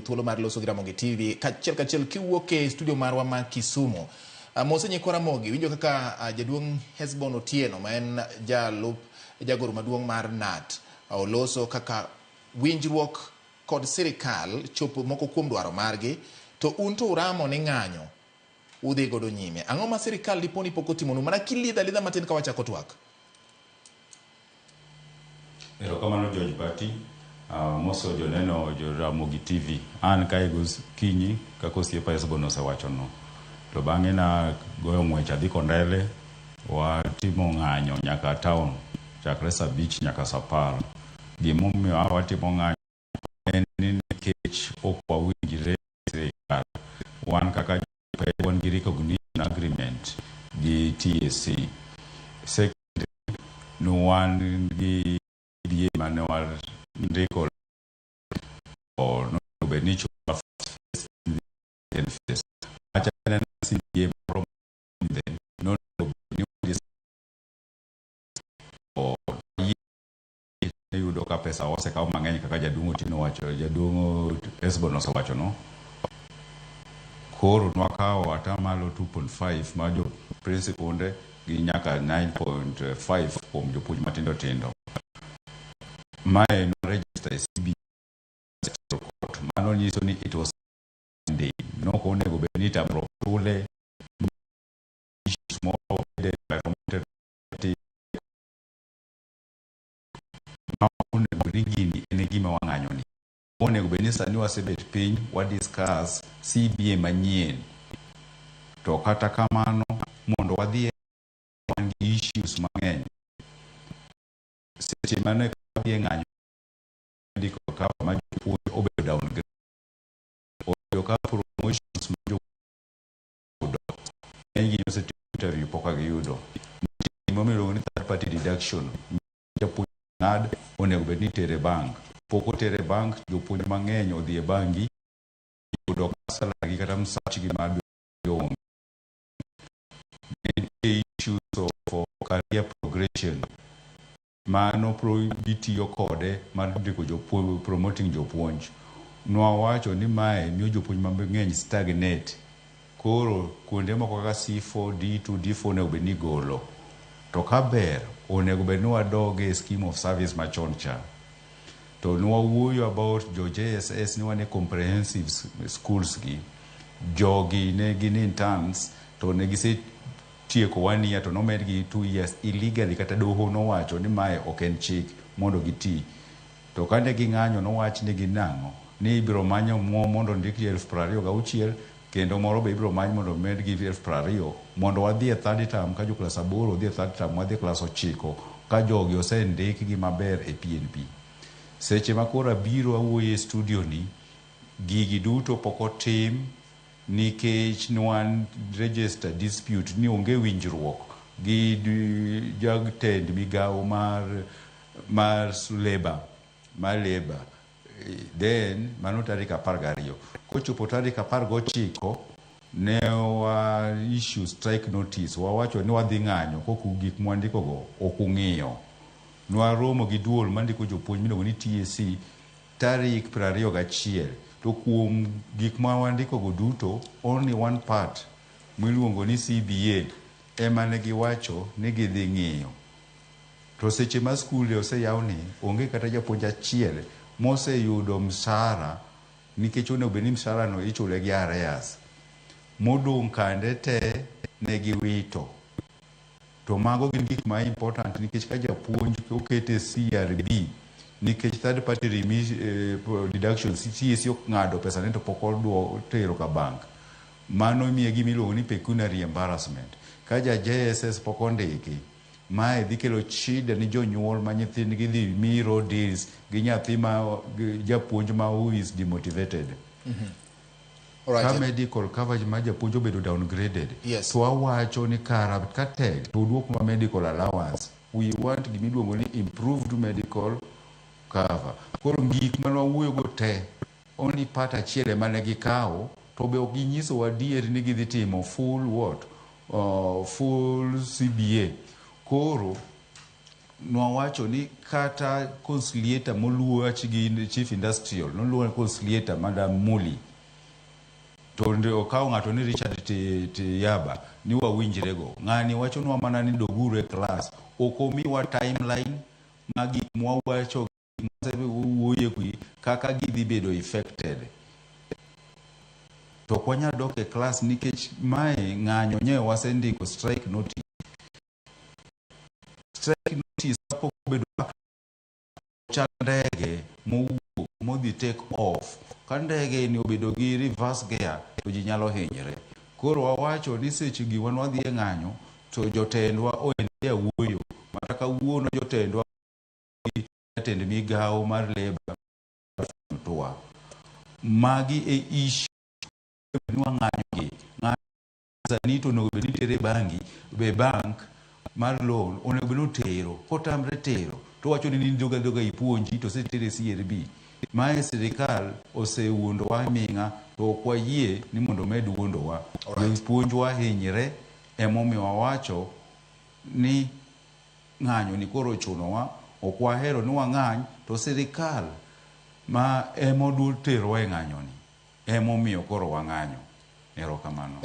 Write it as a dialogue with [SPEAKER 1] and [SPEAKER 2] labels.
[SPEAKER 1] thuolo mar loso gi Ramogi TV kachiel kiwuok e studio marwa ma Kisumu. Mosenye kora Mogi winjo kaka jaduong' Hesbon Otieno ma en jagoro maduong' mar NAT oloso kaka winjruok kod sirikal chopo moko kuom dwaro margi, to un to uramo ni ng'anyo udhi godo nyime. Ang'o ma sirikal diponi pok otimonu mana kilidha matin ka wachako twak?
[SPEAKER 2] Erokamano George Bati, moso joneno jo Ramogi TV. An kaego kinyi kaka osiepa Hesbon osewacho no. To bang'e na goyo ng'wech adhi Kondele, watimo ng'anyo nyaka town, chakre saa 5 nyaka saa 10. Gimomiyo watimo ng'anyo en ni nikech ok wawinjre sirikal. Wan kaka wan gi recognition agreement gi TSC. Second, no wan gi DA mane war ndiko o no benicho first achana CDA from then no this o yudo ka pesa osekaw mang'eny kaka jaduong' Otieno wacho, jaduong' Hesbon osewacho no. Koro nwakawo atamalo 2.5 ma jo principal gi nyaka 9.5 kuom jopuonj matindo tindo. Mae no register CBA court. Mano nyiso ni it was Sunday. No konego benita brokule small environmental onego rigini en gima wang'anyo ni. Onego benisa ni wasebet piny wa discuss CBA manyien. To kata kamano mondo wadhi wan gi issues mang'eny. Seche mane kadhi ng'anyo ndiko ka ma jopuonj obedo downgrade. Obedo ka promotions ma jopuonj engi interview poka giyudo. Momiluongo ni third party deduction. Jopuonj ng'ad onego bed ni tere bank. Poko tere bank, jopuonj mang'eny odhi e bangi yudo salary kata msach gi mar onge. Issues of career progression. Mano gitiyo kode mar ndiko jopuonj, promoting jopuonj. Nwawacho ni mae miyo jopuonj mang'eny stagnate. Koro kuonde moko kaka C4, D2, D4 onego bed ni golo. To ka ber onego bed ni wadoge e scheme of service machon cha. To nwawuoyo about jo JSS ni wane comprehensive schools gi. Jogi ne gin interns to ne gise tieko 1 year to nomed gi 2 years illegally, kata doho nowacho ni mae ok en chik mondo giti. To kane ging'anyo nowach ni ginang'o ni ibiro manyo mondo ndiki 2026 kendo moro be ibiro manyo mondo med gi 2020 mondo wadhi e third term ka jo klas 8 odhi e third term wadhi klas 9 ka jogi osendik gi maber e PNP. Seche makoro abiro awuoye studio ni gigi duto poko tim nikech nwan register dispute ni onge winjruok gi jagtend migawo mar labor. Then mano tarik 12. Kochopo tarik 19 ne wa issue strike notice. Wawacho ni wadhi ng'anyo koku gik mwandiko go okung'iyo. Nwaromo gi duol mandiko jopuonj miluongo ni TSC tarik 21. To kuom gik ma wandiko go duto only one part miluongo ni CBA ema ne giwacho ni gidhi ng'iyo. To seche ma skul oseyaw ni onge kata japuonj achiel moseyudo msara nikech onego bed ni msara no ichule gi arrears. Modong' kande te ne giwito. To mago gin gik ma important nikech ka japuonj okete CRB nikech third party deduction CTS yok ng'ado pesa ne to pok tero ka bank. Mano miye gimiluongo ni pecuniary embarrassment. Ka JSS pok ondiki, mae dhi kelo shida ni jonyuol ma nyithindgi dhi miro deals gi nyathi ma japuonj ma who is demotivated. Ka medical coverage ma japuonj obedo downgraded.
[SPEAKER 1] Yes.
[SPEAKER 2] To awacho ni kara katek to duok medical allowance. We want gimiluongo ni improved medical cover. Koro gik manwawuoyo go te only part achiel ema ne gikawo, to be ok ginyiso adier ni gidhi timo full CBA. Koro nwawacho ni kata conciliator moluo achigi chief industrial noluo conciliator Madam Muli to ndio okawo ng'ato ni Richard Yaba ni wawinjrego ng'ani wacho nwa mana ni doguru e class okomiwa timeline magi mwawacho wuoye kui kaka gidhi bedo affected to kwanya dok e class nikech mae ng'anyo nye wasendiko strike notice pok bedo ndege modhi take off ka ndege ni obedo gi reverse gear to ji nyalo hinyre koro wawacho ni seche gi wan wadhi e ng'anyo to jotendwa oendia wuoyo mata kawuono jotendwa jatend migawo mar labor towa magi e issue ni wang'anyo gi zanito no bedo tere bangi be bank mar loan onego notero kotamre tero to wacho ni doga ipuonji to setere CRB mae sirikal osewuondo wa minga to kwa yie ni mondo med wuondo wa ipuonjwa hinyre emomiyo wawacho ni ng'anyo ni koro chuno wa okwahero ni wang'any to sirikal ma emodu tero wa ng'anyo ni emomiyo koro wang'anyo erokamano